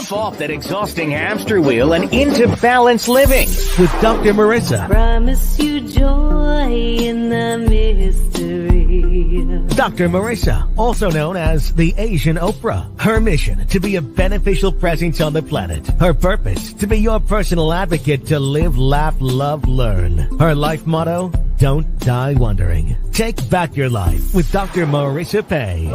Jump off that exhausting hamster wheel and into balanced living with Dr. Marissa. Promise you joy in the mystery. Dr. Marissa, also known as the Asian Oprah. Her mission, to be a beneficial presence on the planet. Her purpose, to be your personal advocate to live, laugh, love, learn. Her life motto, don't die wondering. Take back your life with Dr. Marissa Pay.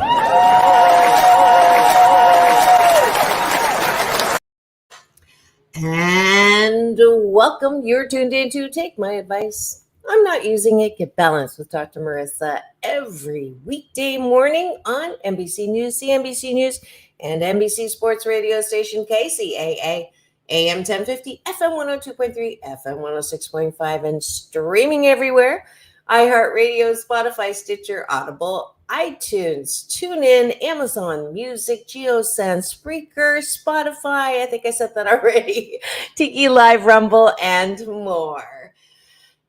And welcome. You're tuned in to Take My Advice. I'm not using it. Get balanced with Dr. Marissa every weekday morning on NBC News, CNBC News, and NBC Sports Radio Station KCAA, AM 1050, FM 102.3, FM 106.5, and streaming everywhere. iHeartRadio, Spotify, Stitcher, Audible, iTunes, TuneIn, Amazon Music, GeoSense, Spreaker, Spotify, I think I said that already, Tiki Live, Rumble, and more.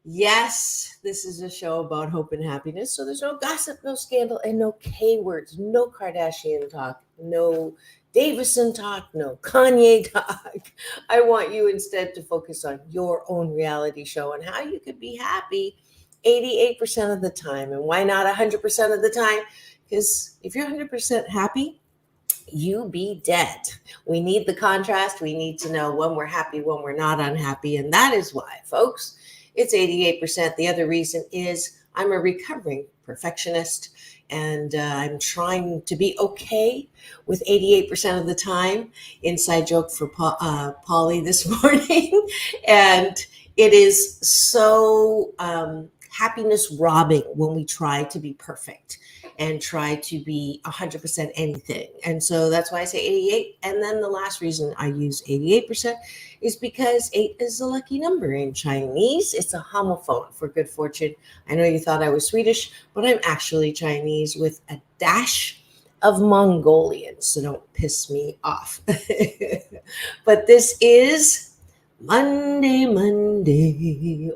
Yes, this is a show about hope and happiness, so there's no gossip, no scandal, and no K words, no Kardashian talk, no Davison talk, no Kanye talk. I want you instead to focus on your own reality show and how you could be happy 88% of the time. And why not 100% of the time? Because if you're 100% happy, you be dead. We need the contrast. We need to know when we're happy, when we're not unhappy. And that is why, folks, it's 88%. The other reason is I'm a recovering perfectionist, and I'm trying to be okay with 88% of the time. Inside joke for Polly this morning. And it is so happiness robbing when we try to be perfect and try to be 100% anything. And so that's why I say 88. And then the last reason I use 88% is because 8 is a lucky number in Chinese. It's a homophone for good fortune. I know you thought I was Swedish, but I'm actually Chinese with a dash of Mongolian. So don't piss me off. But this is Monday,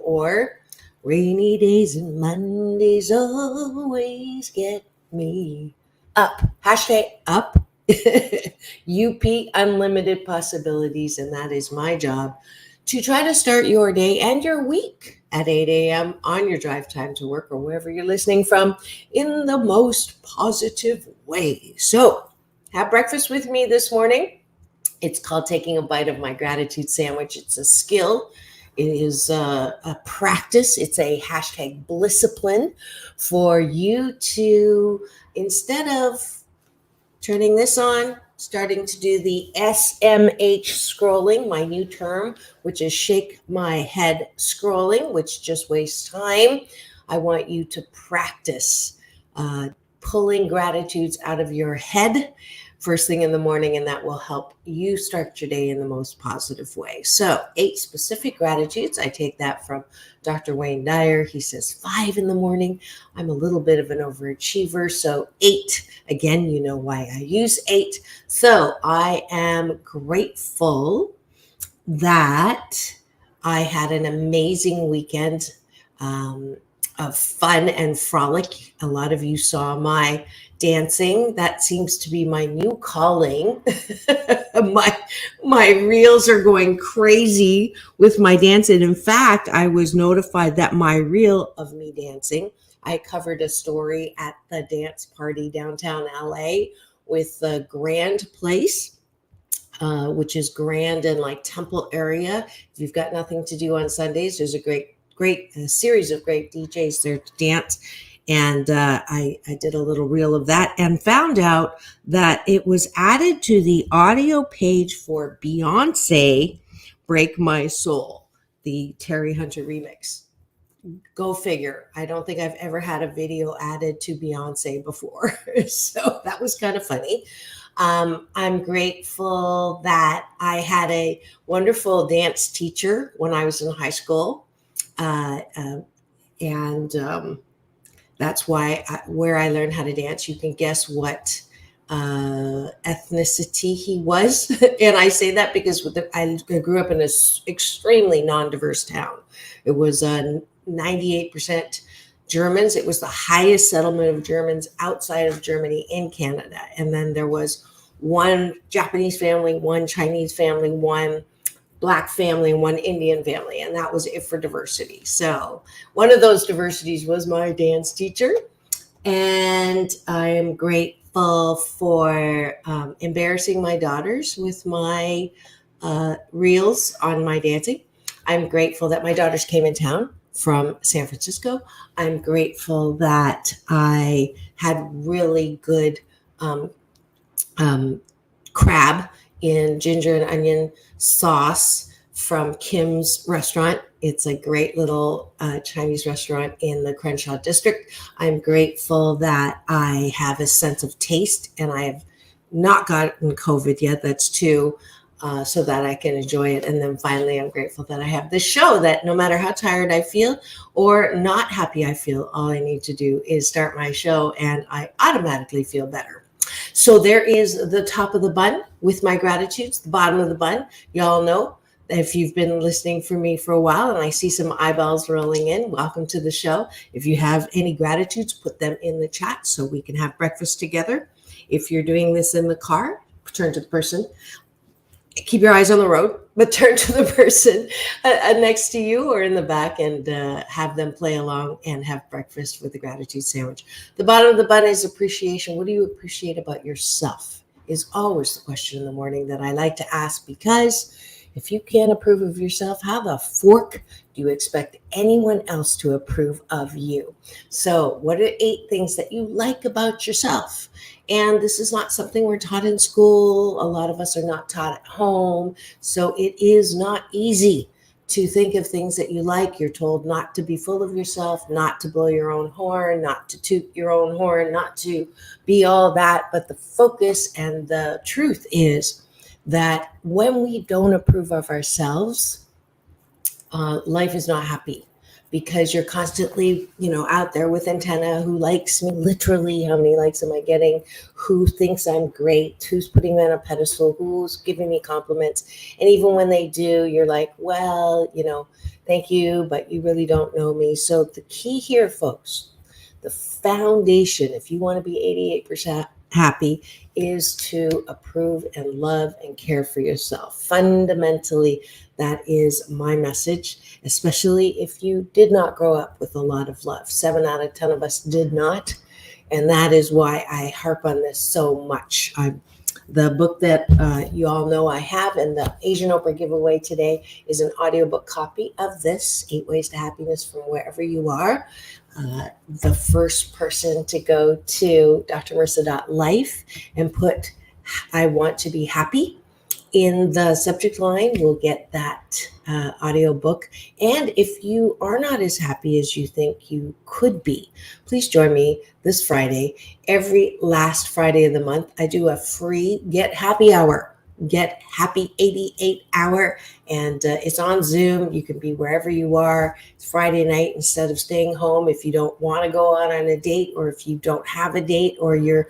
or rainy days and Mondays always get me up. Hashtag up. UP, unlimited possibilities. And that is my job, to try to start your day and your week at 8 a.m. on your drive time to work or wherever you're listening from in the most positive way. So have breakfast with me this morning. It's called taking a bite of my gratitude sandwich. It's a skill. It is a practice. It's a hashtag blisscipline for you to, instead of turning this on, starting to do the SMH scrolling, my new term, which is shake my head scrolling, which just wastes time. I want you to practice pulling gratitudes out of your head first thing in the morning, and that will help you start your day in the most positive way. So 8 specific gratitudes. I take that from Dr. Wayne Dyer. He says 5 in the morning. I'm a little bit of an overachiever. So 8, again, you know why I use 8. So I am grateful that I had an amazing weekend of fun and frolic. A lot of you saw my dancing. That seems to be my new calling. my reels are going crazy with my dancing. In fact, I was notified that my reel of me dancing, I covered a story at the dance party downtown LA with the Grand Place, which is grand and like Temple area. If you've got nothing to do on Sundays, there's a great series of great DJs there to dance. And I did a little reel of that and found out that it was added to the audio page for Beyonce, Break My Soul, the Terry Hunter remix. Go figure. I don't think I've ever had a video added to Beyonce before. So that was kind of funny. I'm grateful that I had a wonderful dance teacher when I was in high school. That's why where I learned how to dance, you can guess what ethnicity he was. And I say that because I grew up in an extremely non-diverse town. It was 98% Germans. It was the highest settlement of Germans outside of Germany in Canada. And then there was one Japanese family, one Chinese family, one Black family, and one Indian family. And that was it for diversity. So one of those diversities was my dance teacher. And I'm grateful for embarrassing my daughters with my reels on my dancing. I'm grateful that my daughters came in town from San Francisco. I'm grateful that I had really good crab in ginger and onion sauce from Kim's restaurant. It's a great little Chinese restaurant in the Crenshaw district. I'm grateful that I have a sense of taste and I have not gotten COVID yet. That's two. So that I can enjoy it. And then finally, I'm grateful that I have this show that no matter how tired I feel or not happy I feel, all I need to do is start my show and I automatically feel better. So there is the top of the bun with my gratitudes, the bottom of the bun. Y'all know if you've been listening for me for a while and I see some eyeballs rolling in, welcome to the show. If you have any gratitudes, put them in the chat so we can have breakfast together. If you're doing this in the car, turn to the person. Keep your eyes on the road, but turn to the person next to you or in the back and have them play along and have breakfast with the gratitude sandwich. The bottom of the bun is appreciation. What do you appreciate about yourself is always the question in the morning that I like to ask, because if you can't approve of yourself, how the fork do you expect anyone else to approve of you? So what are 8 things that you like about yourself? And this is not something we're taught in school. A lot of us are not taught at home. So it is not easy to think of things that you like. You're told not to be full of yourself, not to blow your own horn, not to toot your own horn, not to be all that. But the focus and the truth is that when we don't approve of ourselves, life is not happy. Because you're constantly, out there with antenna, who likes me, literally, how many likes am I getting, who thinks I'm great, who's putting me on a pedestal, who's giving me compliments. And even when they do, you're like, well, thank you, but you really don't know me. So the key here, folks, the foundation, if you want to be 88% happy, is to approve and love and care for yourself. Fundamentally, that is my message, especially if you did not grow up with a lot of love. 7 out of 10 of us did not. And that is why I harp on this so much. The book that you all know I have and the Asian Oprah giveaway today is an audiobook copy of this, 8 Ways to Happiness from Wherever You Are. The first person to go to drmarissa.life and put I want to be happy in the subject line will get that audiobook. And if you are not as happy as you think you could be, please join me this Friday. Every last Friday of the month, I do a free Get Happy Hour. Get Happy 88 Hour. And it's on Zoom. You can be wherever you are. It's Friday night instead of staying home if you don't want to go out on a date, or if you don't have a date, or you're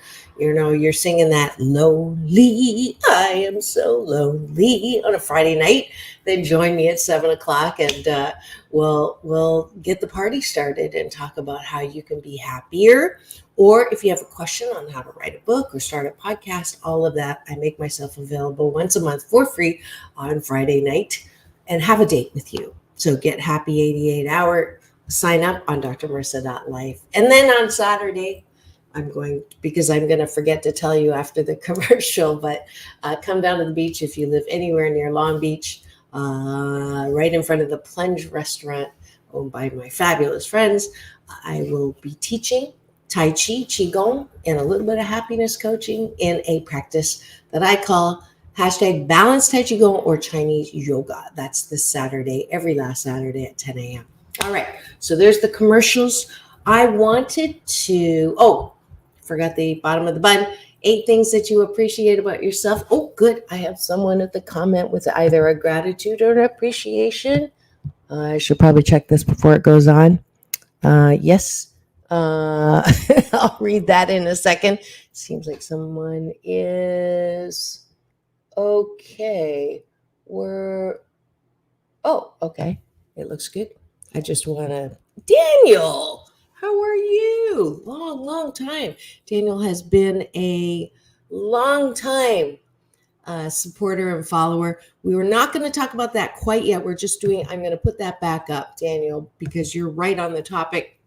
singing that lonely, I am so lonely on a Friday night. Then join me at 7 o'clock and we'll get the party started and talk about how you can be happier. Or if you have a question on how to write a book or start a podcast, all of that, I make myself available once a month for free on Friday night and have a date with you. So Get Happy 88 Hour, sign up on drmarissa.life. And then on Saturday, because I'm going to forget to tell you after the commercial, but come down to the beach if you live anywhere near Long Beach, right in front of the Plunge restaurant owned by my fabulous friends. I will be teaching Tai Chi, Qigong, and a little bit of happiness coaching in a practice that I call #Balanced Tai Qigong or Chinese Yoga. That's this Saturday, every last Saturday at 10 a.m. All right, so there's the commercials. I wanted to, forgot the bottom of the bun. 8 things that you appreciate about yourself. Oh, good. I have someone at the comment with either a gratitude or an appreciation. I should probably check this before it goes on. Yes. I'll read that in a second. Seems like someone is okay. Okay. It looks good. I just want to, Daniel, how are you? Long time. Daniel has been a long time supporter and follower. We were not going to talk about that quite yet. I'm going to put that back up, Daniel, because you're right on the topic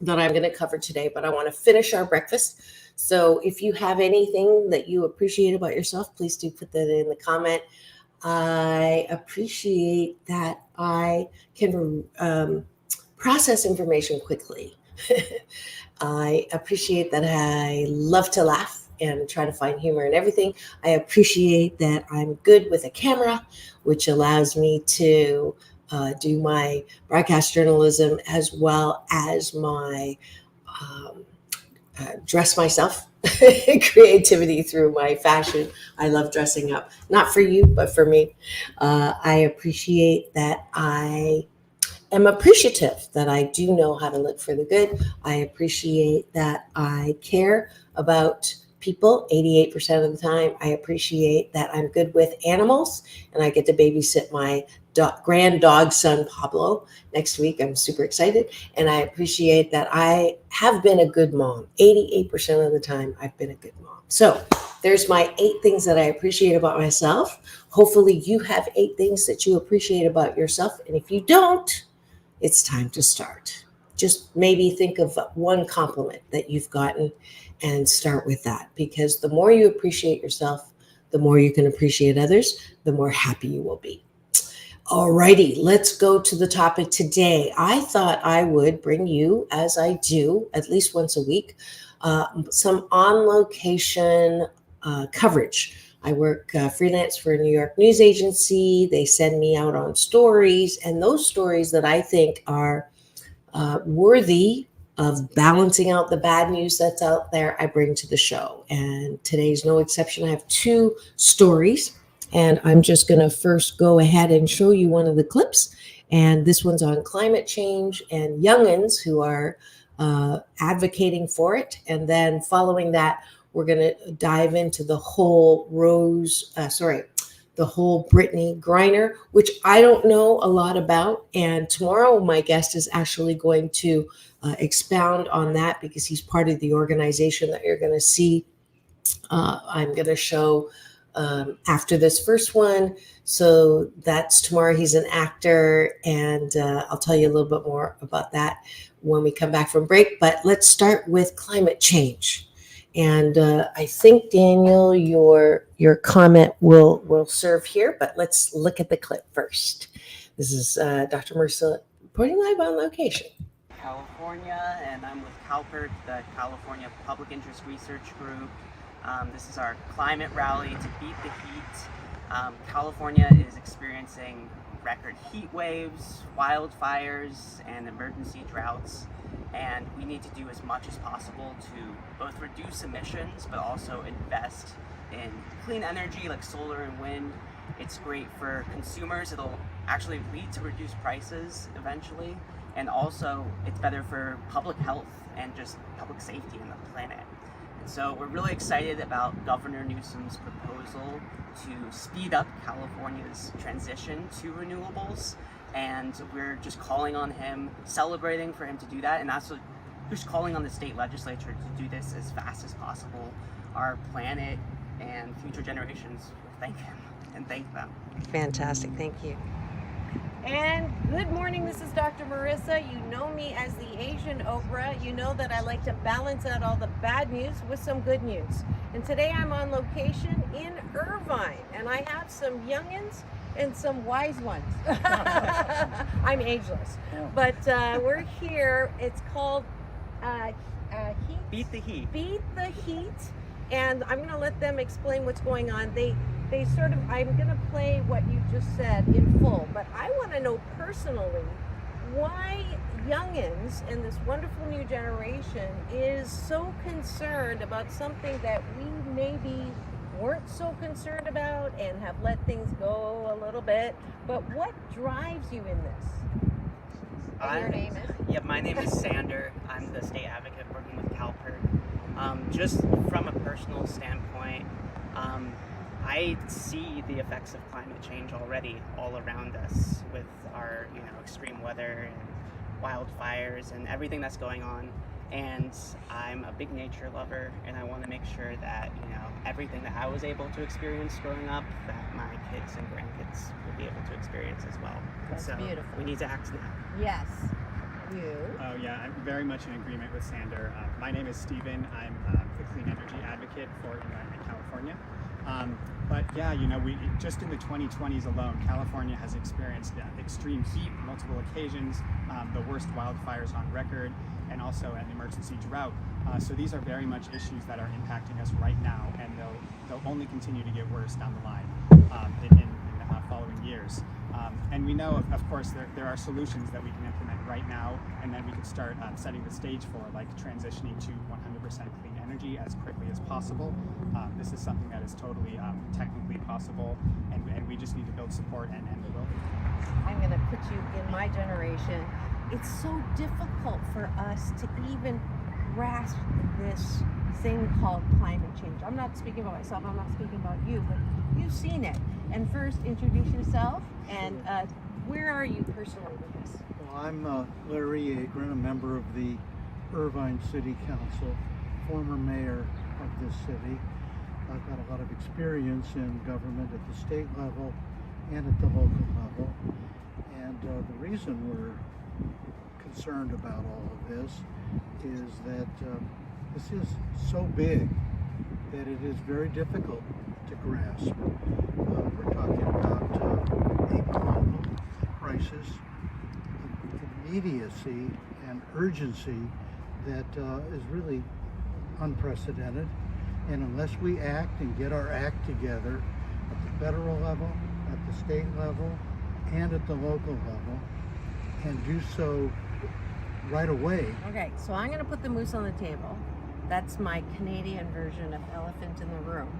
that I'm going to cover today, but I want to finish our breakfast. So if you have anything that you appreciate about yourself, please do put that in the comment. I appreciate that I can process information quickly. I appreciate that I love to laugh and try to find humor in everything. I appreciate that I'm good with a camera, which allows me to do my broadcast journalism as well as my dress myself creativity through my fashion. I love dressing up, not for you, but for me. I appreciate that I am appreciative that I do know how to look for the good. I appreciate that I care about people 88% of the time. I appreciate that I'm good with animals and I get to babysit my grand dog son Pablo next week. I'm super excited. And I appreciate that I have been a good mom. 88% of the time I've been a good mom. So there's my 8 things that I appreciate about myself. Hopefully you have 8 things that you appreciate about yourself. And if you don't, it's time to start. Just maybe think of one compliment that you've gotten and start with that, because the more you appreciate yourself, the more you can appreciate others, the more happy you will be. Alrighty, let's go to the topic today. I thought I would bring you, as I do at least once a week, some on-location coverage. I work freelance for a New York news agency. They send me out on stories, and those stories that I think are worthy of balancing out the bad news that's out there, I bring to the show. And today's no exception. I have 2 stories, and I'm just going to first go ahead and show you one of the clips. And this one's on climate change and youngins who are advocating for it. And then following that, we're going to dive into the whole Brittney Griner, which I don't know a lot about. And tomorrow, my guest is actually going to expound on that because he's part of the organization that you're going to see. I'm going to show after this first one. So that's tomorrow. He's an actor, and I'll tell you a little bit more about that when we come back from break. But let's start with climate change. And I think, Daniel, your comment will serve here, but let's look at the clip first. This is Dr. Marissa reporting live on location. California, and I'm with CalPERC, the California Public Interest Research Group. This is our climate rally to beat the heat. California is experiencing record heat waves, wildfires, and emergency droughts. And we need to do as much as possible to both reduce emissions, but also invest in clean energy like solar and wind. It's great for consumers. It'll actually lead to reduced prices eventually. And also it's better for public health and just public safety on the planet. And so we're really excited about Governor Newsom's proposal to speed up California's transition to renewables. And we're just calling on him, celebrating for him to do that, and also just calling on the state legislature to do this as fast as possible. Our planet and future generations will thank him and thank them. Fantastic, thank you. And good morning, this is Dr. Marissa. You know me as the Asian Oprah. You know that I like to balance out all the bad news with some good news. And today I'm on location in Irvine, and I have some youngins and some wise ones. I'm ageless, but we're here. It's called Heat. Beat the Heat. Beat the Heat, and I'm going to let them explain what's going on. They sort of, I'm going to play what you just said in full, but I want to know personally why youngins and this wonderful new generation is so concerned about something that we maybe weren't so concerned about and have let things go a little bit. But what drives you in this? And your name is? Yeah, my name is Sander. I'm the state advocate working with CalPERC. Just from a personal standpoint, I see the effects of climate change already all around us with our, extreme weather and wildfires and everything that's going on. and I'm a big nature lover, and I want to make sure that, you know, everything that I was able to experience growing up, that my kids and grandkids will be able to experience as well. That's so beautiful. We need to act now. Yes. You? Oh yeah, I'm very much in agreement with Sander. My name is Steven. I'm the clean energy advocate for Environment California. But yeah, you know, we just in the 2020s alone, California has experienced extreme heat, multiple occasions, the worst wildfires on record, and also an emergency drought. So these are very much issues that are impacting us right now, and they'll only continue to get worse down the line in following years. And we know, of course, there are solutions that we can implement right now, and then we can start setting the stage for, like transitioning to 100% clean energy as quickly as possible. This is something that is totally technically possible, and we just need to build support and we will. I'm going to put you in my generation. It's so difficult for us to even grasp this thing called climate change. I'm not speaking about myself, I'm not speaking about you, but you've seen it. And first, introduce yourself, and where are you personally with this? Well, I'm Larry Agron, a member of the Irvine City Council, former mayor of this city. I've got a lot of experience in government at the state level and at the local level. And the reason we're concerned about all of this is that this is so big that it is very difficult to grasp. We're talking about a global crisis, immediacy and urgency that is really unprecedented. And unless we act and get our act together at the federal level, at the state level, and at the local level, and do so right away. Okay, so I'm going to put the moose on the table. That's my Canadian version of elephant in the room.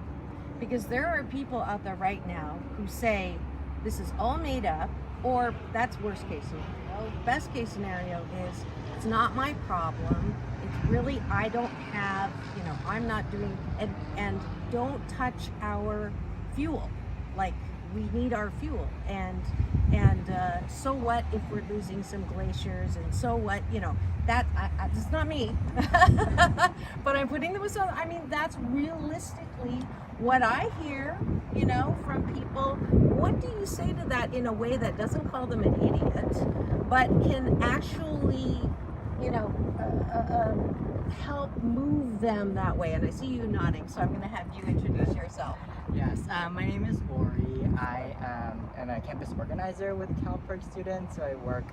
Because there are people out there right now who say this is all made up, or that's worst case scenario. Best case scenario is it's not my problem. It's really, I don't have, you know, I'm not doing, and don't touch our fuel. Like, we need our fuel, and so what if we're losing some glaciers, and so what, you know, that it's not me, but I'm putting them aside. I mean, that's realistically what I hear, you know, from people. What do you say to that in a way that doesn't call them an idiot, but can actually, you know, help move them that way? And I see you nodding, so I'm going to have you introduce yourself. Yes, my name is Ori. I am a campus organizer with CalPERC students, so I work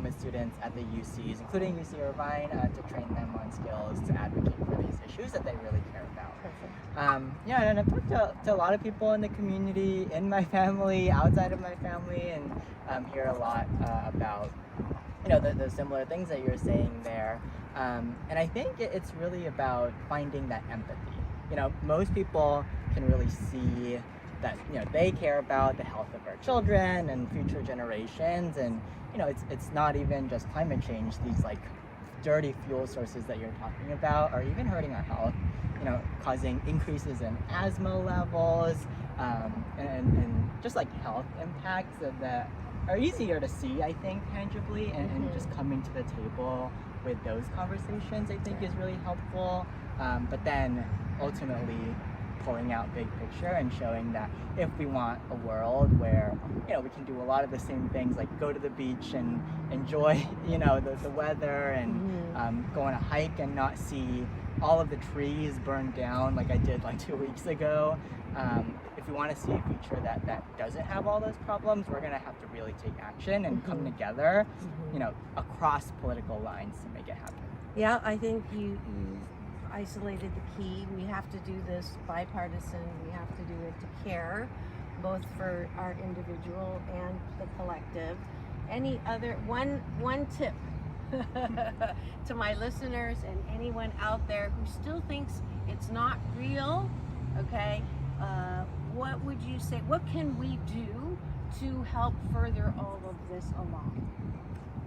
with students at the UCs, including UC Irvine, to train them on skills to advocate for these issues that they really care about. Perfect. Yeah, and I've talked to a lot of people in the community, in my family, outside of my family, and hear a lot about, you know, the similar things that you're saying there. And I think it's really about finding that empathy. You know, most people can really see that, you know, they care about the health of our children and future generations, and you know, it's not even just climate change. These like dirty fuel sources that you're talking about are even hurting our health, you know, causing increases in asthma levels, and just like health impacts that are easier to see, I think, tangibly, and just coming to the table with those conversations, I think, is really helpful. But then ultimately pulling out big picture and showing that if we want a world where, you know, we can do a lot of the same things, like go to the beach and enjoy, you know, the weather, and go on a hike and not see all of the trees burned down like I did like 2 weeks ago. If we want to see a future that doesn't have all those problems, we're going to have to really take action and come together, you know, across political lines to make it happen. Yeah, I think you isolated the key. We have to do this bipartisan. We have to do it to care, both for our individual and the collective. Any other one tip to my listeners and anyone out there who still thinks it's not real? Okay, what would you say? What can we do to help further all of this along?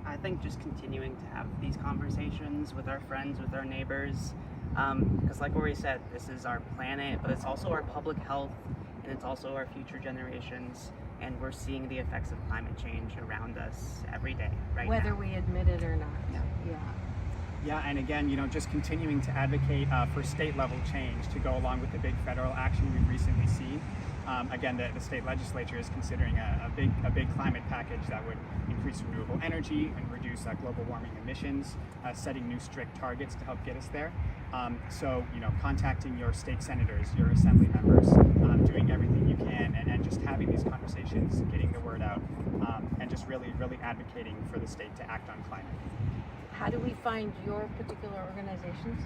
I think just continuing to have these conversations with our friends, with our neighbors, because like Ori said, this is our planet, but it's also our public health, and it's also our future generations, and we're seeing the effects of climate change around us every day, right Whether now. we admit it or not. Yeah. Yeah, and again, just continuing to advocate for state level change to go along with the big federal action we've recently seen. Again, the state legislature is considering a big climate package that would increase renewable energy and reduce global warming emissions, setting new strict targets to help get us there. So, contacting your state senators, your assembly members, doing everything you can, and just having these conversations, getting the word out, and just really advocating for the state to act on climate. How do we find your particular organizations?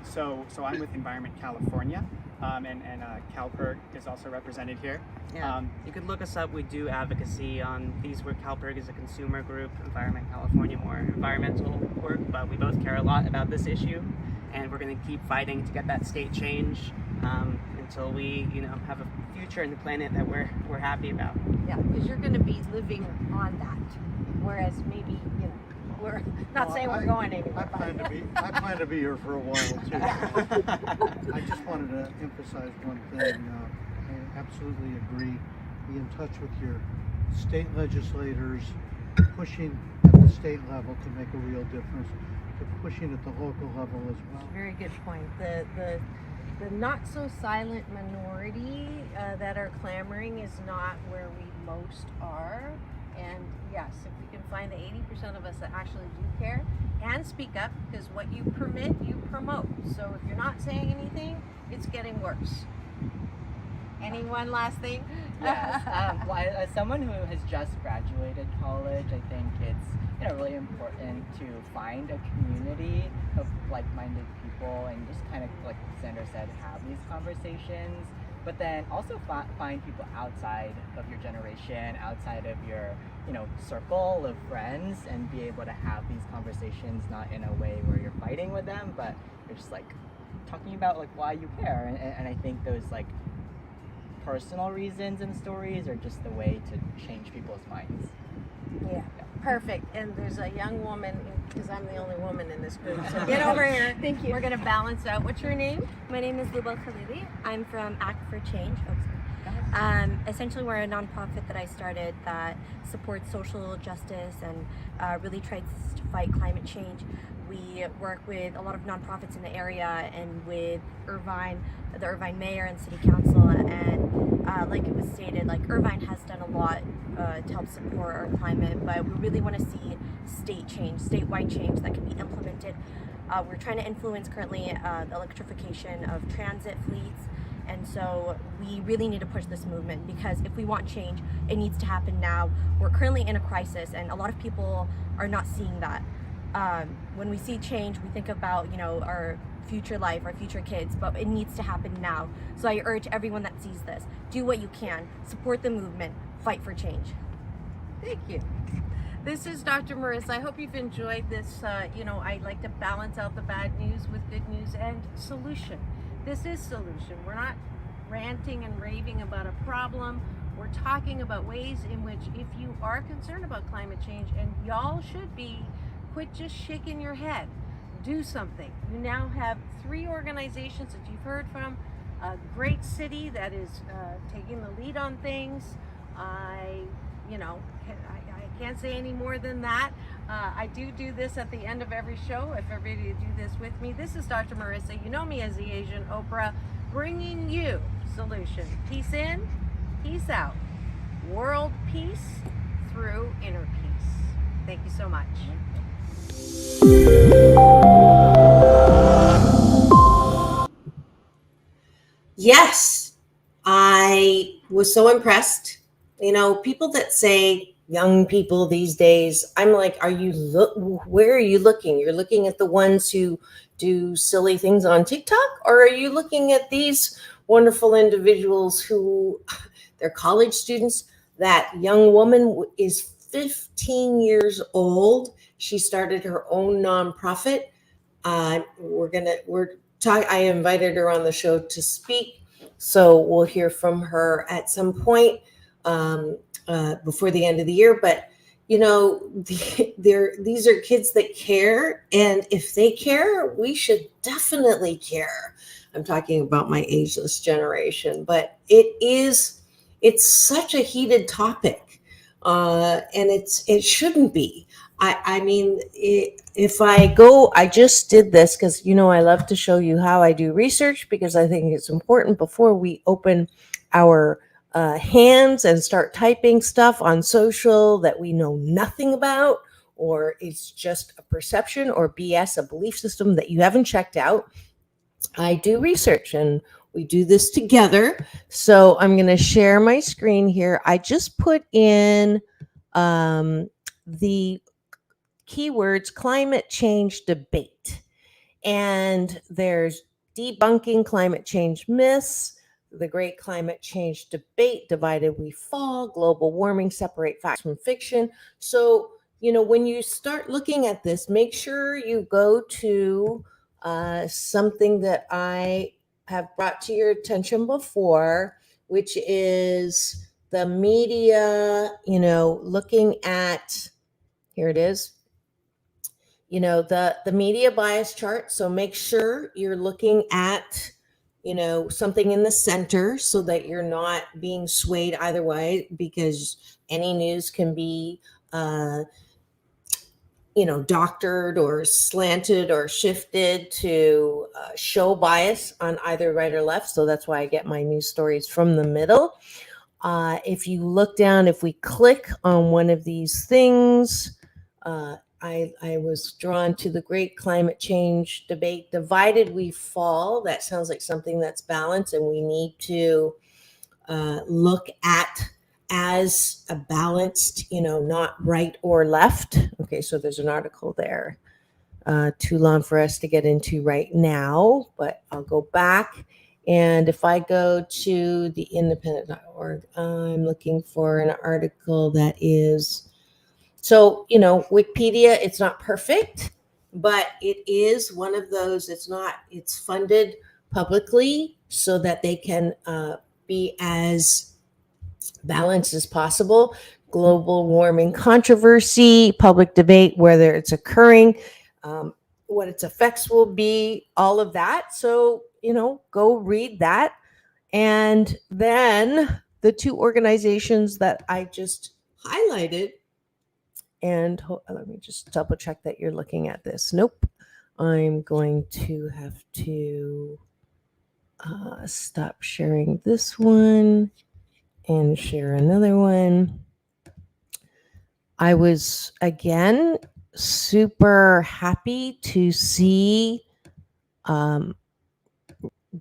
So I'm with Environment California, and CalPERG is also represented here. Yeah, you could look us up. We do advocacy on these where CalPERG is a consumer group, Environment California more environmental work, but we both care a lot about this issue, and we're going to keep fighting to get that state change until we, have a future in the planet that we're happy about. Yeah, because you're going to be living on that, whereas maybe, we're not saying we're going anywhere. I plan to be here for a while too. I just wanted to emphasize one thing. I absolutely agree. Be in touch with your state legislators, pushing at the state level to make a real difference, to pushing at the local level as well. Very good point. The not so silent minority that are clamoring is not where we most are. And yes, if we can find the 80% of us that actually do care and speak up, because what you permit, you promote. So if you're not saying anything, it's getting worse. Any one last thing? Yes. Well, as someone who has just graduated college, I think it's really important to find a community of like-minded people and just kind of, like Sandra said, have these conversations. But then also find people outside of your generation, outside of your, circle of friends, and be able to have these conversations not in a way where you're fighting with them, but you're just talking about why you care. And I think those personal reasons and stories are just the way to change people's minds. Yeah. Perfect. And there's a young woman, because I'm the only woman in this group, so get over here. Thank you. We're going to balance out. What's your name? My name is Lubal Khalili. I'm from Act for Change. Essentially, we're a nonprofit that I started that supports social justice and really tries to fight climate change. We work with a lot of nonprofits in the area and with Irvine, the Irvine mayor and city council, and like it was stated, Irvine has done a lot to help support our climate, but we really want to see statewide change that can be implemented. We're trying to influence currently the electrification of transit fleets, and so we really need to push this movement, because if we want change, it needs to happen now. We're currently in a crisis, and a lot of people are not seeing that. When we see change, we think about, our future life, our future kids, but it needs to happen now. So I urge everyone that sees this, do what you can, support the movement, fight for change. Thank you. This is Dr. Marissa. I hope you've enjoyed this. I like to balance out the bad news with good news and solution. This is solution. We're not ranting and raving about a problem. We're talking about ways in which, if you are concerned about climate change, and y'all should be, quit just shaking your head. Do something. You now have 3 organizations that you've heard from. A great city that is taking the lead on things. I can't say any more than that. I do this at the end of every show. If everybody do this with me. This is Dr. Marissa. You know me as the Asian Oprah, bringing you solution. Peace in, peace out. World peace through inner peace. Thank you so much. Yes, I was so impressed. People that say young people these days, I'm like, where are you looking? You're looking at the ones who do silly things on TikTok, or are you looking at these wonderful individuals who, they're college students? That young woman is 15 years old. She started her own nonprofit. I invited her on the show to speak, so we'll hear from her at some point before the end of the year. But these are kids that care, and if they care, we should definitely care. I'm talking about my ageless generation, but it's such a heated topic, and it shouldn't be. I mean, if I go, I just did this because, I love to show you how I do research because I think it's important before we open our hands and start typing stuff on social that we know nothing about, or it's just a perception or BS, a belief system that you haven't checked out. I do research and we do this together. So I'm going to share my screen here. I just put in the keywords climate change debate. And there's debunking climate change myths, the great climate change debate, divided we fall, global warming, separate facts from fiction. So, when you start looking at this, make sure you go to something that I have brought to your attention before, which is the media, looking at, here it is, the media bias chart. So make sure you're looking at something in the center so that you're not being swayed either way, because any news can be doctored or slanted or shifted to show bias on either right or left. So that's why I get my news stories from the middle. If you look down, if we click on one of these things, I was drawn to the great climate change debate, divided we fall. That sounds like something that's balanced, and we need to look at as a balanced, not right or left. Okay, so there's an article there. Too long for us to get into right now, but I'll go back. And if I go to the independent.org, I'm looking for an article that is, so, Wikipedia, it's not perfect, but it is one of those, it's funded publicly so that they can be as balanced as possible. Global warming controversy, public debate, whether it's occurring, what its effects will be, all of that. So, go read that. And then the two organizations that I just highlighted, and let me just double check that you're looking at this. Nope. I'm going to have to stop sharing this one and share another one. I was, again, super happy to see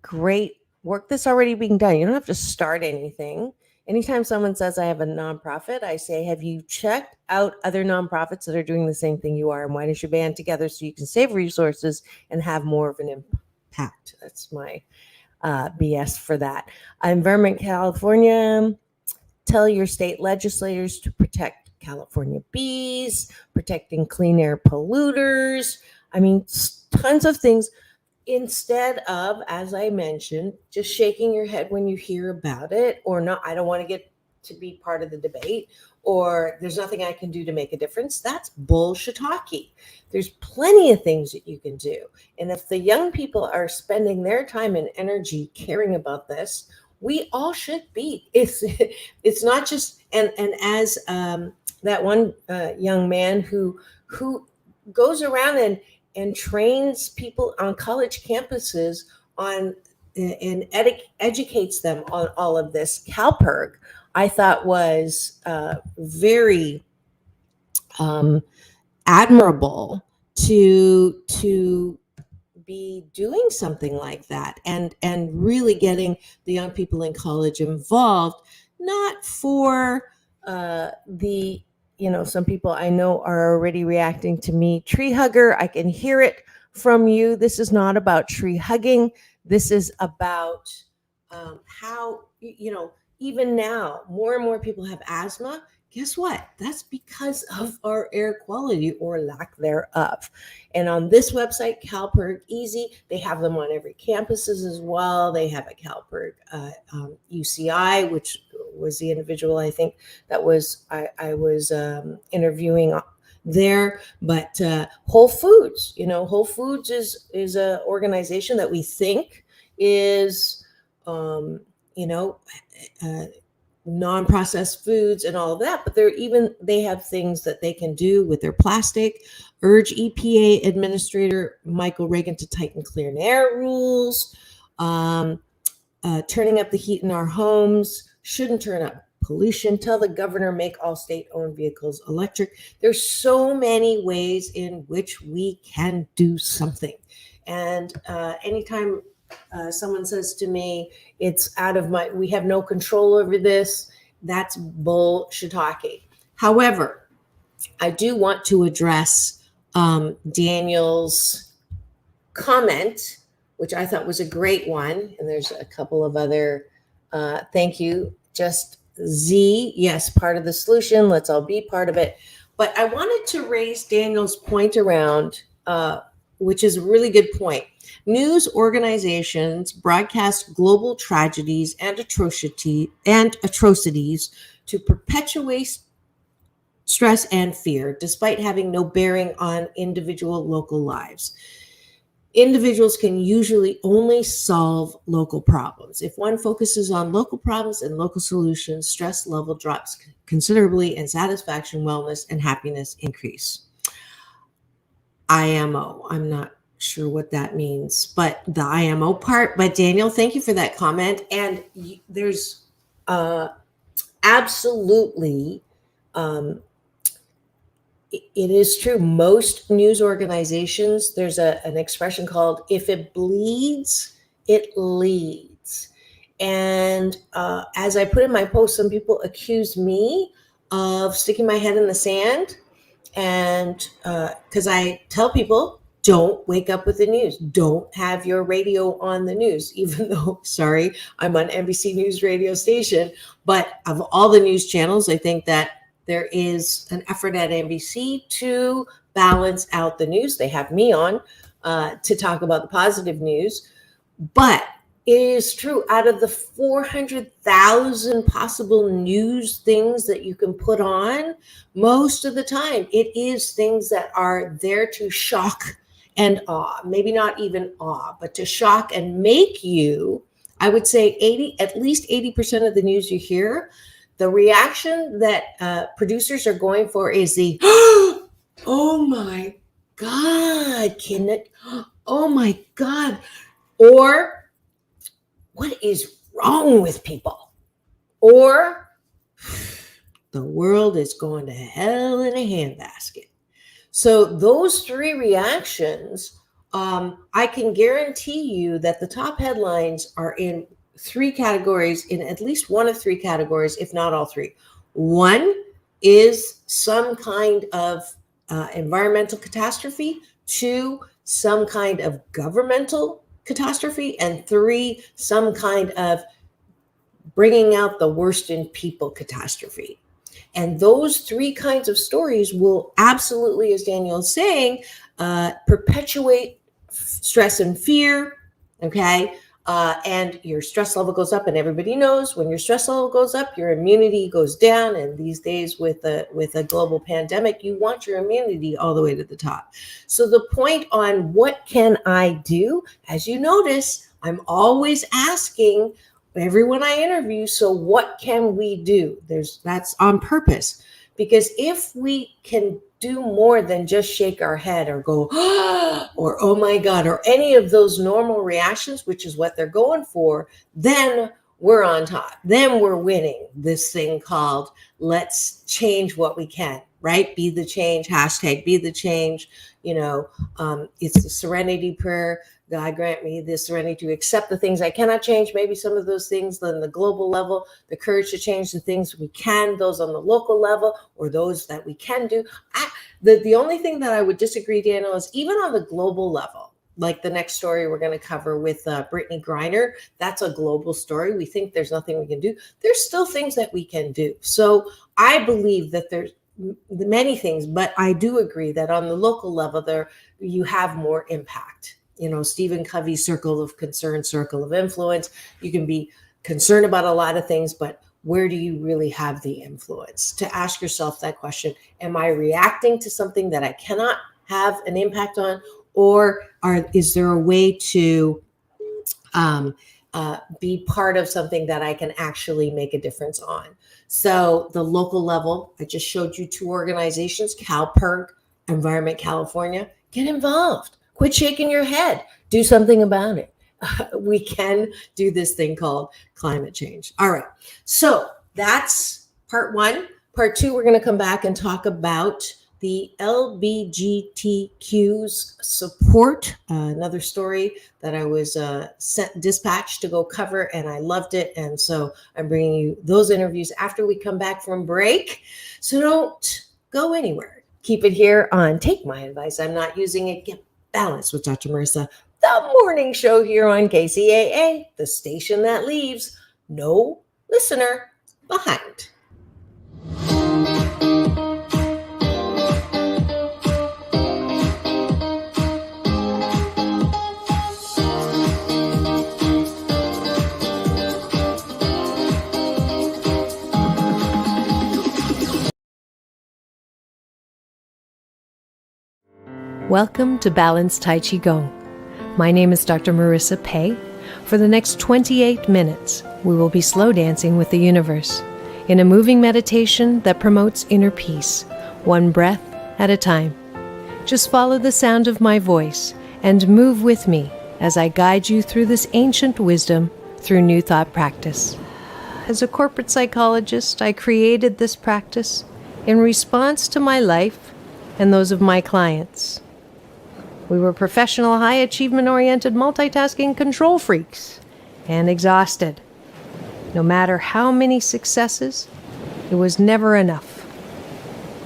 great work that's already being done. You don't have to start anything. Anytime someone says I have a nonprofit, I say, have you checked out other nonprofits that are doing the same thing you are? And why don't you band together so you can save resources and have more of an impact? That's my BS for that. Environment California, tell your state legislators to protect California bees, protecting clean air polluters. I mean, tons of things. Instead of, as I mentioned, just shaking your head when you hear about it, or not, I don't want to get to be part of the debate, or there's nothing I can do to make a difference. That's bullshit-talkie. There's plenty of things that you can do. And if the young people are spending their time and energy caring about this, we all should be. It's not just, and as that one young man who goes around and trains people on college campuses on and educates them on all of this. CalPERG, I thought was very admirable to be doing something like that and really getting the young people in college involved, not for the, some people I know are already reacting to me, tree hugger. I can hear it from you. This is not about tree hugging. This is about how, even now, more and more people have asthma. Guess what? That's because of our air quality or lack thereof. And on this website, CalPERG Easy, they have them on every campuses as well. They have a CalPERG UCI, which was the individual I think that was I was interviewing there. But Whole Foods, Whole Foods is an organization that we think is, non-processed foods and all of that, but they have things that they can do with their plastic. Urge EPA Administrator Michael Reagan to tighten clean air rules. Turning up the heat in our homes shouldn't turn up pollution. Tell the governor make all state-owned vehicles electric. There's so many ways in which we can do something. And anytime someone says to me, it's we have no control over this, that's bullshitaki. However, I do want to address Daniel's comment, which I thought was a great one. And there's a couple of other, thank you, just Z, yes, part of the solution. Let's all be part of it. But I wanted to raise Daniel's point around, which is a really good point. News organizations broadcast global tragedies and atrocities to perpetuate stress and fear, despite having no bearing on individual local lives. Individuals can usually only solve local problems. If one focuses on local problems and local solutions, stress level drops considerably and satisfaction, wellness, and happiness increase. IMO, I'm not sure what that means, but the IMO part. But Daniel, thank you for that comment. And there's absolutely, it is true. Most news organizations, there's an expression called, if it bleeds, it leads. And as I put in my post, some people accuse me of sticking my head in the sand. And because I tell people, don't wake up with the news. Don't have your radio on the news, even though, sorry, I'm on NBC News radio station. But of all the news channels, I think that there is an effort at NBC to balance out the news. They have me on to talk about the positive news. But it is true, out of the 400,000 possible news things that you can put on, most of the time it is things that are there to shock and awe. Maybe not even awe, but to shock and make you, I would say at least 80% of the news you hear, the reaction that producers are going for is the, oh my God, oh my God. Or, what is wrong with people? Or, the world is going to hell in a handbasket. So those three reactions, I can guarantee you that the top headlines are in three categories, in at least one of three categories, if not all three. One is some kind of environmental catastrophe. Two, some kind of governmental catastrophe. And three, some kind of bringing out the worst in people catastrophe. And those three kinds of stories will absolutely, as Daniel is saying, perpetuate stress and fear, okay? And your stress level goes up, and everybody knows when your stress level goes up, your immunity goes down. And these days with a global pandemic, you want your immunity all the way to the top. So the point on what can I do, as you notice, I'm always asking everyone I interview, so what can we do? That's on purpose, because if we can do more than just shake our head or go, or oh my God, or any of those normal reactions, which is what they're going for, then we're on top. Then we're winning this thing called let's change what we can, right? Be the change, hashtag be the change. It's the serenity prayer. God grant me the serenity to accept the things I cannot change. Maybe some of those things on the global level, the courage to change the things we can, those on the local level, or those that we can do. The only thing that I would disagree, Daniel, is even on the global level, like the next story we're going to cover with Brittney Griner, that's a global story. We think there's nothing we can do. There's still things that we can do. So I believe that there's many things, but I do agree that on the local level, you have more impact. Stephen Covey's circle of concern, circle of influence. You can be concerned about a lot of things, but where do you really have the influence? To ask yourself that question, am I reacting to something that I cannot have an impact on? Or is there a way to be part of something that I can actually make a difference on. So the local level, I just showed you 2 organizations, CalPERG, Environment California. Get involved. Quit shaking your head. Do something about it. We can do this thing called climate change. All right. So that's part 1. Part 2, we're going to come back and talk about the LBGTQ's support. Another story that I was dispatched to go cover, and I loved it. And so I'm bringing you those interviews after we come back from break. So don't go anywhere. Keep it here on Take My Advice. I'm Not Using It. Get balanced with Dr. Marissa, the morning show here on KCAA, the station that leaves no listener behind. Welcome to Balanced Tai Chi Gong. My name is Dr. Marissa Pei. For the next 28 minutes, we will be slow dancing with the universe in a moving meditation that promotes inner peace, one breath at a time. Just follow the sound of my voice and move with me as I guide you through this ancient wisdom through New Thought practice. As a corporate psychologist, I created this practice in response to my life and those of my clients. We were professional, high achievement-oriented, multitasking control freaks and exhausted. No matter how many successes, it was never enough.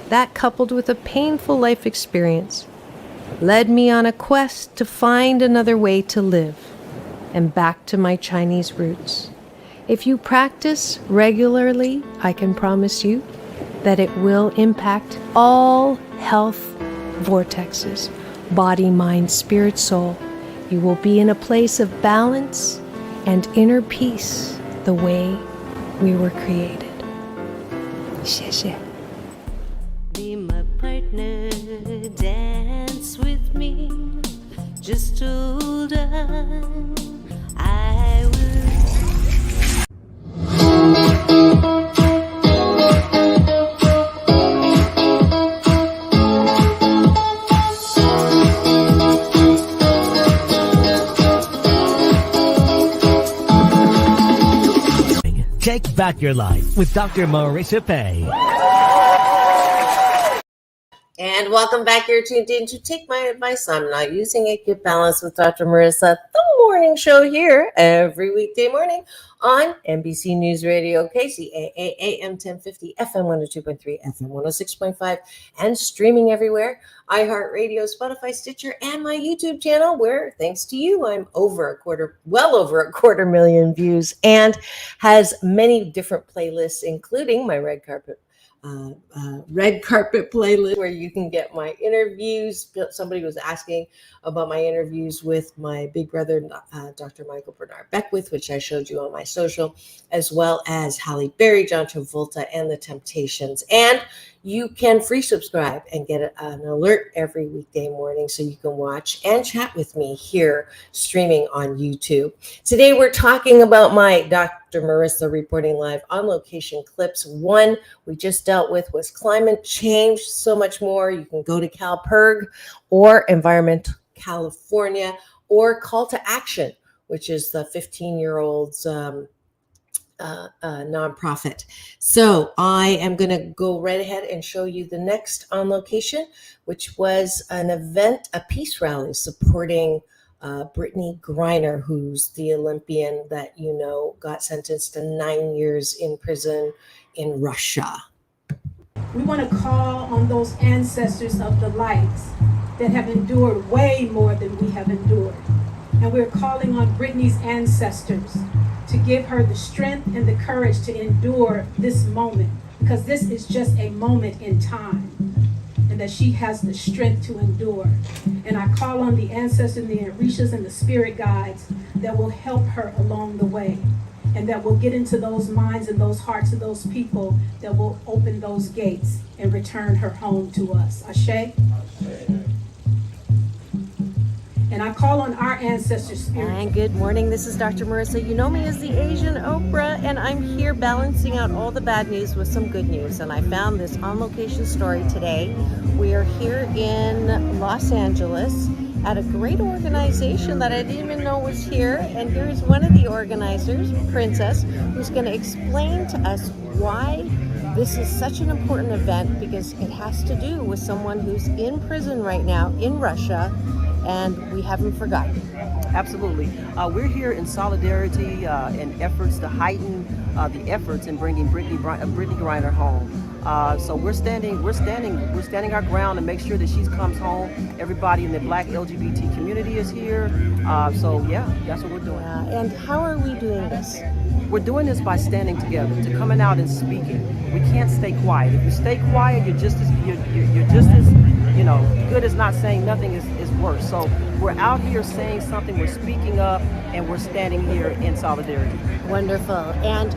That, coupled with a painful life experience, led me on a quest to find another way to live and back to my Chinese roots. If you practice regularly, I can promise you that it will impact all health vortexes. Body, mind, spirit, soul. You will be in a place of balance and inner peace the way we were created. 谢谢. Be my partner, dance with me, just hold on, I will. Take back your life with Dr. Marissa Pei. And welcome back. You're tuned in to Take My Advice. I'm Not Using It. Get balanced with Dr. Marissa, the morning show here every weekday morning on NBC News Radio, KCAA AM 1050, FM 102.3, FM 106.5, and streaming everywhere. iHeartRadio, Spotify, Stitcher, and my YouTube channel, where, thanks to you, I'm well over a quarter million views, and has many different playlists, including my red carpet playlist, where you can get my interviews. Somebody was asking about my interviews with my big brother, Dr. Michael Bernard Beckwith, which I showed you on my social, as well as Halle Berry, John Travolta, and The Temptations. And you can free subscribe and get an alert every weekday morning so you can watch and chat with me here streaming on YouTube. Today we're talking about my Dr. Marissa reporting live on location clips. One we just dealt with was climate change, so much more. You can go to CalPERG or Environment California or Call to Action, which is the 15-year-olds nonprofit. So I am going to go right ahead and show you the next on location, which was an event, a peace rally supporting Brittney Griner, who's the Olympian that you know got sentenced to 9 years in prison in Russia. We want to call on those ancestors of the lights that have endured way more than we have endured. And we're calling on Brittney's ancestors to give her the strength and the courage to endure this moment, because this is just a moment in time, and that she has the strength to endure. And I call on the ancestors, the Orishas, and the spirit guides that will help her along the way, and that will get into those minds and those hearts of those people, that will open those gates and return her home to us. Ashe? And I call on our ancestors' spirit. And good morning, this is Dr. Marissa. You know me as the Asian Oprah, and I'm here balancing out all the bad news with some good news. And I found this on location story today. We are here in Los Angeles at a great organization that I didn't even know was here. And here's one of the organizers, Princess, who's going to explain to us why this is such an important event, because it has to do with someone who's in prison right now in Russia, and we haven't forgotten. Absolutely. We're here in solidarity in efforts to heighten the efforts in bringing Brittney Griner home. So we're standing our ground to make sure that she comes home. Everybody in the Black LGBT community is here. So yeah, that's what we're doing. And how are we doing this? We're doing this by standing together, to coming out and speaking. We can't stay quiet. If you stay quiet, you're just as good as not saying nothing is worse. So we're out here saying something, we're speaking up, and we're standing here in solidarity. Wonderful. And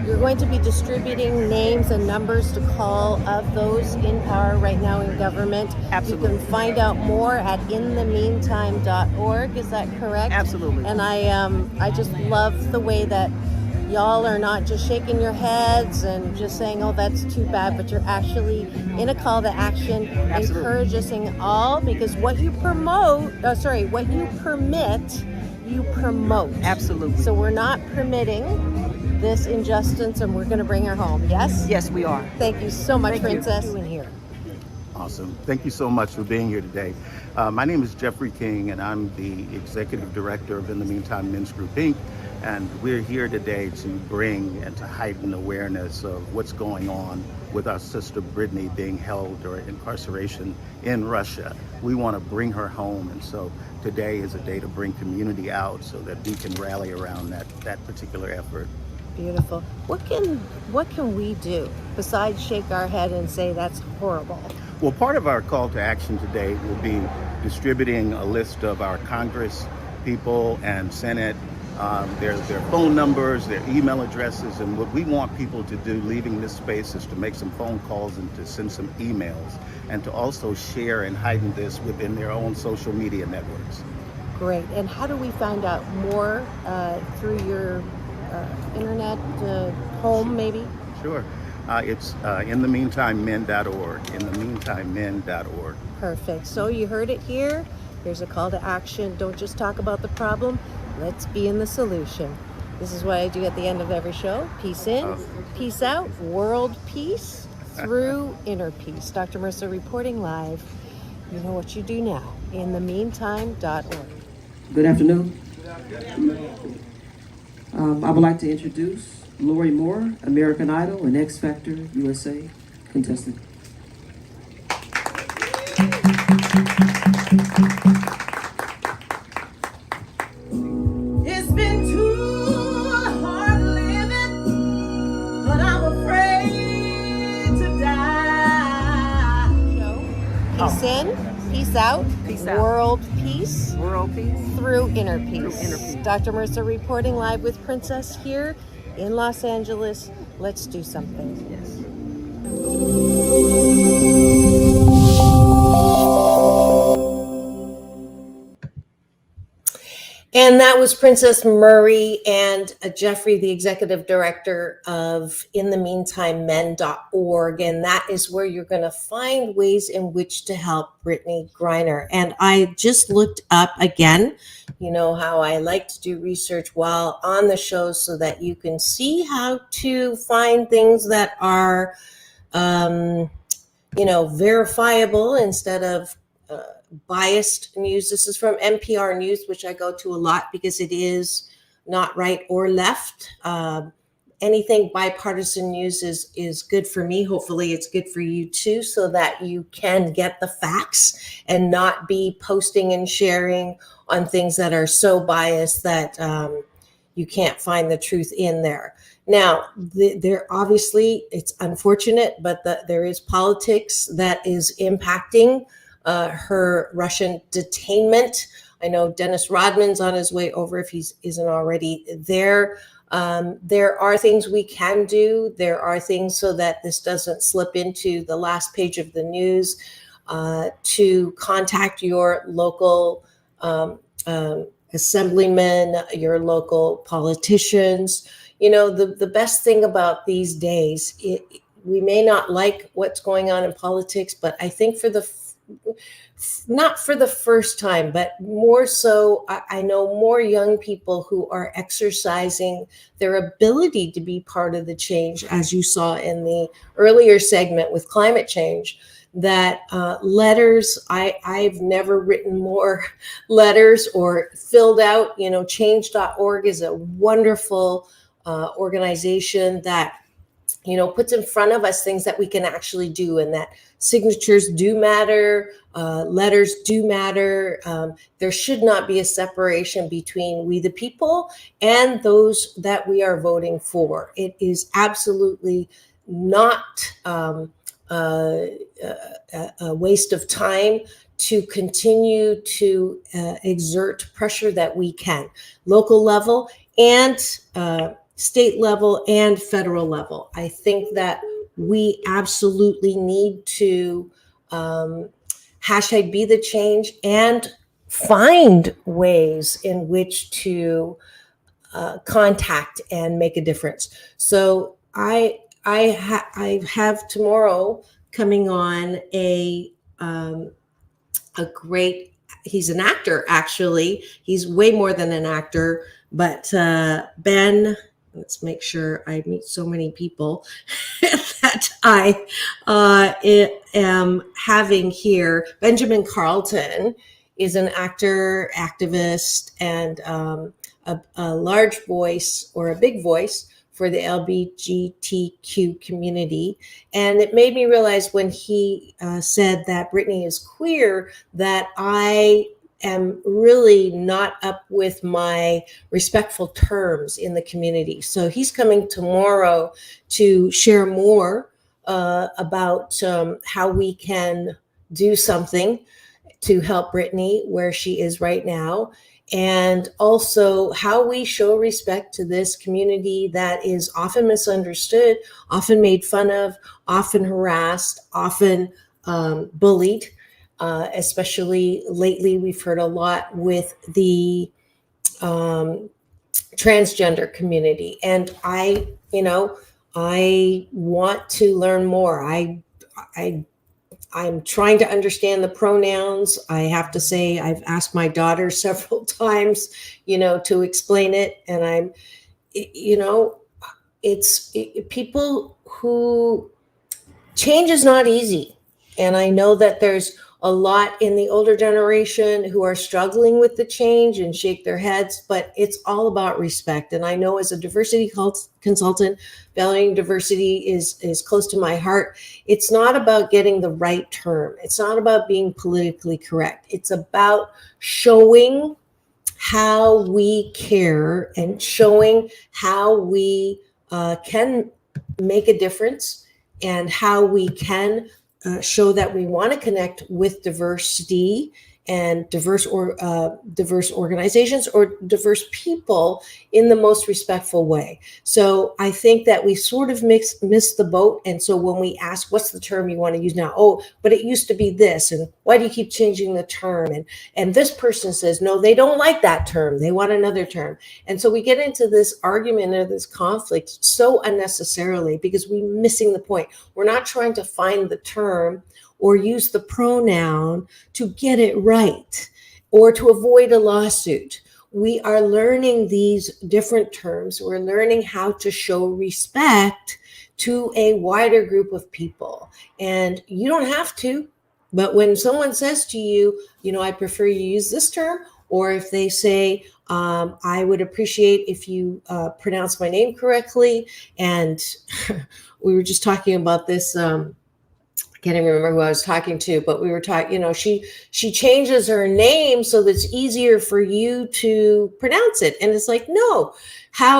you're going to be distributing names and numbers to call of those in power right now in government. Absolutely. You can find out more at inthemeantime.org. Is that correct? Absolutely. And I just love the way that y'all are not just shaking your heads and just saying, oh, that's too bad, but you're actually in a call to action, encouraging all, because what you what you permit, you promote. Absolutely. So we're not permitting this injustice, and we're going to bring her home. Yes? Yes, we are. Thank you so much, Thank Princess. you. In here. Awesome. Thank you so much for being here today. My name is Jeffrey King, and I'm the Executive Director of In the Meantime Men's Group, Inc., and we're here today to bring and to heighten awareness of what's going on with our sister Brittney being held or incarceration in Russia. We want to bring her home, and so today is a day to bring community out so that we can rally around that particular effort. Beautiful. What can we do besides shake our head and say that's horrible? Well, part of our call to action today will be distributing a list of our Congress people and Senate, their phone numbers, their email addresses, and what we want people to do leaving this space is to make some phone calls and to send some emails, and to also share and heighten this within their own social media networks. Great. And how do we find out more through your internet home, maybe? Sure. It's inthemeantimemen.org, inthemeantimemen.org. Perfect. So you heard it here. Here's a call to action. Don't just talk about the problem. Let's be in the solution. This is what I do at the end of every show. Peace in, peace out, world peace through inner peace. Dr. Marissa reporting live. You know what you do now. Inthemeantime.org. Good afternoon. I would like to introduce Lori Moore, American Idol and X Factor USA contestant. It's been too hard living, but I'm afraid to die. Peace in, peace out, Peace out. World peace. World peace. Through inner peace. Through inner peace. Dr. Marissa reporting live with Princess here in Los Angeles. Let's do something. Yes. And that was Princess Murray and Jeffrey, the executive director of inthemeantimemen.org. And that is where you're going to find ways in which to help Brittney Griner. And I just looked up again, you know how I like to do research while on the show so that you can see how to find things that are, verifiable instead of biased news. This is from NPR News, which I go to a lot because it is not right or left. Anything bipartisan news is good for me. Hopefully it's good for you too, so that you can get the facts and not be posting and sharing on things that are so biased that you can't find the truth in there. Now, there obviously, it's unfortunate, but there is politics that is impacting her Russian detainment. I know Dennis Rodman's on his way over if he isn't already there. There are things we can do. There are things so that this doesn't slip into the last page of the news, to contact your local assemblymen, your local politicians. You know, the best thing about these days, we may not like what's going on in politics, but I think not for the first time, but more so, I know more young people who are exercising their ability to be part of the change, as you saw in the earlier segment with climate change. That letters, I've never written more letters or filled out, change.org is a wonderful organization that, puts in front of us things that we can actually do, and that signatures do matter, letters do matter. There should not be a separation between we the people and those that we are voting for. It is absolutely not a waste of time to continue to exert pressure that we can, local level and state level and federal level. I think that we absolutely need to hashtag be the change and find ways in which to contact and make a difference. So I have tomorrow coming on a great, he's an actor, actually. He's way more than an actor, but Ben, let's make sure I meet so many people that I am having here. Benjamin Carlton is an actor, activist, and a large voice, or a big voice, for the LBGTQ community. And it made me realize when he said that Brittney is queer, that I am really not up with my respectful terms in the community. So he's coming tomorrow to share more about how we can do something to help Brittney where she is right now, and also how we show respect to this community that is often misunderstood, often made fun of, often harassed, often bullied. Especially lately, we've heard a lot with the transgender community. And I want to learn more. I'm trying to understand the pronouns. I have to say, I've asked my daughter several times, to explain it. And people who, change is not easy. And I know that there's a lot in the older generation who are struggling with the change and shake their heads, but it's all about respect. And I know as a diversity consultant, valuing diversity is close to my heart. It's not about getting the right term. It's not about being politically correct. It's about showing how we care and showing how we can make a difference, and how we can show that we want to connect with diversity and diverse organizations or diverse people in the most respectful way. So I think that we sort of missed the boat. And so when we ask, what's the term you want to use now? Oh, but it used to be this. And why do you keep changing the term? And this person says, no, they don't like that term. They want another term. And so we get into this argument or this conflict so unnecessarily because we're missing the point. We're not trying to find the term or use the pronoun to get it right or to avoid a lawsuit. We are learning these different terms. We're learning how to show respect to a wider group of people. And you don't have to, but when someone says to you, I prefer you use this term, or if they say, I would appreciate if you pronounce my name correctly. And we were just talking about this, can't even remember who I was talking to, but we were talking, she changes her name so that it's easier for you to pronounce it. And it's like, no,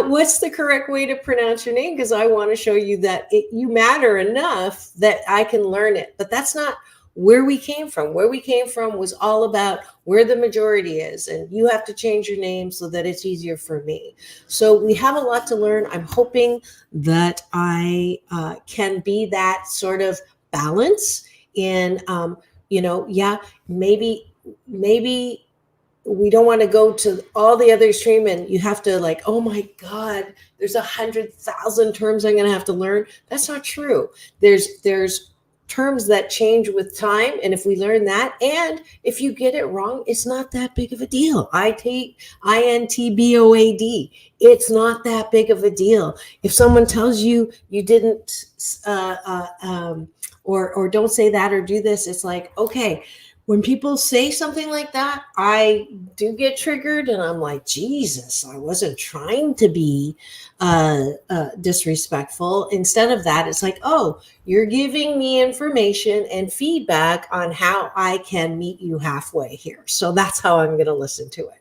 what's the correct way to pronounce your name? Because I want to show you that you matter enough that I can learn it. But that's not where we came from. Where we came from was all about where the majority is. And you have to change your name so that it's easier for me. So we have a lot to learn. I'm hoping that I can be that sort of balance in, maybe we don't want to go to all the other extreme and you have to like, oh my God, there's 100,000 terms I'm going to have to learn. That's not true. There's terms that change with time. And if we learn that, and if you get it wrong, it's not that big of a deal. INTBOAD. It's not that big of a deal. If someone tells you you didn't, or don't say that or do this, it's like, okay. When people say something like that, I do get triggered and I'm like, Jesus, I wasn't trying to be disrespectful. Instead of that, it's like, oh, you're giving me information and feedback on how I can meet you halfway here. So that's how I'm going to listen to it.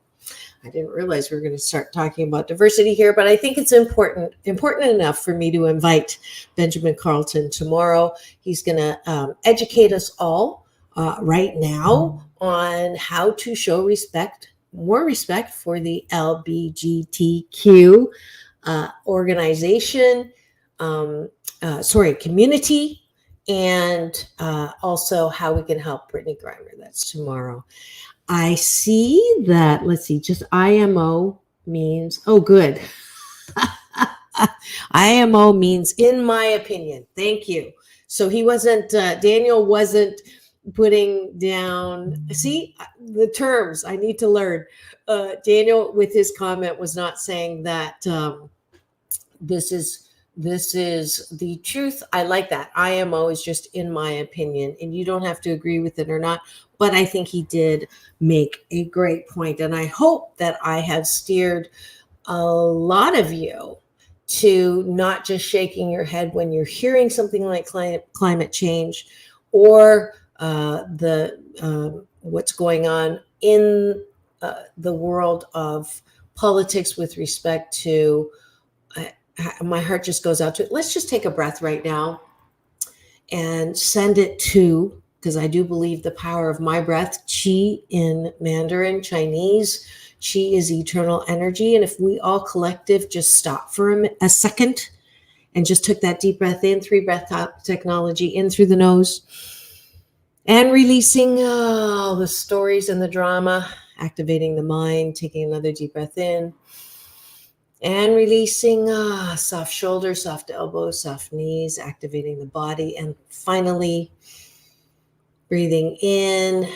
I didn't realize we were going to start talking about diversity here, but I think it's important enough for me to invite Benjamin Carlton tomorrow. He's going to educate us all right now on how to show more respect for the LBGTQ community, and also how we can help Brittney Griner. That's tomorrow. I see that, let's see, just IMO means, oh, good. IMO means in my opinion. Thank you. So he wasn't, Daniel wasn't putting down, see the terms I need to learn. Daniel with his comment was not saying that this is the truth. I like that. IMO is just in my opinion, and you don't have to agree with it or not, but I think he did make a great point, and I hope that I have steered a lot of you to not just shaking your head when you're hearing something like climate change or what's going on in the world of politics with respect to, my heart just goes out to it. Let's just take a breath right now and send it to, because I do believe the power of my breath, Qi in Mandarin Chinese. Qi is eternal energy. And if we all collective just stop for a second and just took that deep breath in, 3 breath technology in through the nose, and releasing all the stories and the drama, activating the mind, taking another deep breath in, and releasing soft shoulders, soft elbows, soft knees, activating the body, and finally breathing in,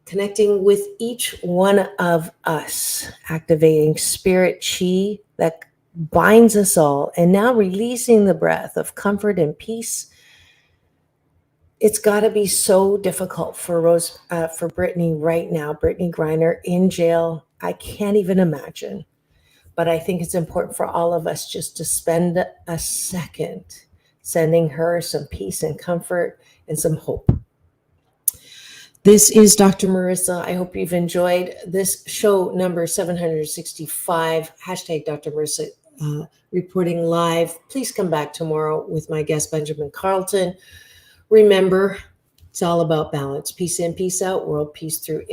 connecting with each one of us, activating spirit chi that binds us all, and now releasing the breath of comfort and peace. It's got to be so difficult for Brittney right now. Brittney Griner in jail. I can't even imagine. But I think it's important for all of us just to spend a second sending her some peace and comfort and some hope. This is Dr. Marissa. I hope you've enjoyed this show number 765, hashtag Dr. Marissa reporting live. Please come back tomorrow with my guest, Benjamin Carlton. Remember, it's all about balance. Peace in, peace out, world peace through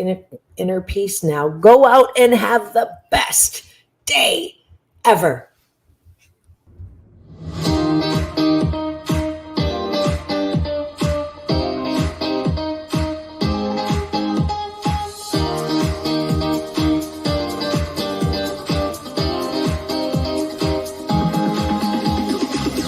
inner peace. Now go out and have the best day ever.